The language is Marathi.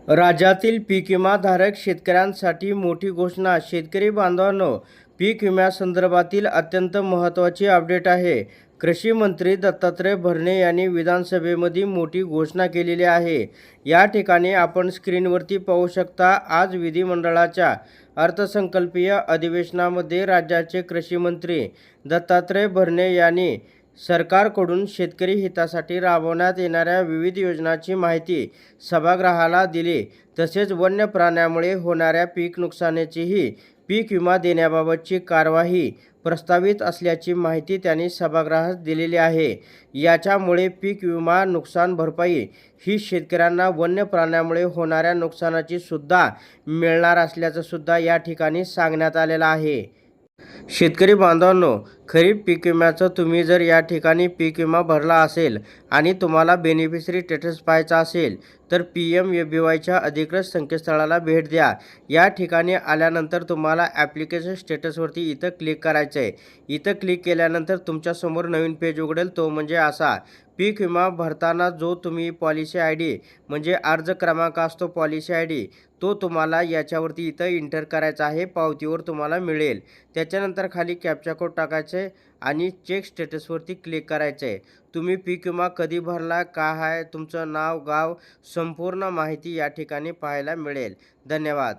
राज्यातील पीक विमाधारक शेतकऱ्यांसाठी मोठी घोषणा. शेतकरी बांधवांनो, पीक विम्यासंदर्भातील अत्यंत महत्त्वाची अपडेट आहे. कृषी मंत्री दत्तात्रय भरणे यांनी विधानसभेमध्ये मोठी घोषणा केलेली आहे. या ठिकाणी आपण स्क्रीनवरती पाहू शकता. आज विधिमंडळाच्या अर्थसंकल्पीय अधिवेशनामध्ये राज्याचे कृषी मंत्री दत्तात्रय भरणे यांनी सरकारकडून शेतकरी हितासाठी राबवण्यात येणाऱ्या विविध योजनांची माहिती सभागृहाला दिली. तसेच वन्य प्राण्यामुळे होणाऱ्या पीक नुकसानीचीही पीक विमा देण्याबाबतची कार्यवाही प्रस्तावित असल्याची माहिती त्यांनी सभागृहास दिलेली आहे. याच्यामुळे पीक विमा नुकसान भरपाई ही शेतकऱ्यांना वन्य प्राण्यामुळे होणाऱ्या नुकसानाची सुद्धा मिळणार असल्याचं सुद्धा या ठिकाणी सांगण्यात आलेलं आहे. शेतकरी बांधवांनो, खरीप पीक विम्याचं तुम्ही जर या ठिकाणी पीक विमा भरला असेल आणि तुम्हाला बेनिफिशरी स्टेटस पाहायचा असेल तर PMFBYच्या अधिकृत संकेतस्थळाला भेट द्या. या ठिकाणी आल्यानंतर तुम्हाला ॲप्लिकेशन स्टेटसवरती इथं क्लिक करायचं आहे. इथं क्लिक केल्यानंतर तुमच्यासमोर नवीन पेज उघडेल. तो म्हणजे असा, पीक विमा भरताना जो तुम्ही पॉलिसी ID म्हणजे अर्ज क्रमांक असतो, पॉलिसी ID तो तुम्हाला याच्यावरती इथं एंटर करायचा आहे. पावतीवर तुम्हाला मिळेल. त्याच्यानंतर खाली कॅप्चा कोड टाकायचं आहे आणि चेक स्टेटसवरती क्लिक करायचं आहे. तुम्ही पीक विमा कधी भरला, काय आहे, तुमचं नाव, गाव, संपूर्ण माहिती या ठिकाणी पाहायला मिळेल. धन्यवाद.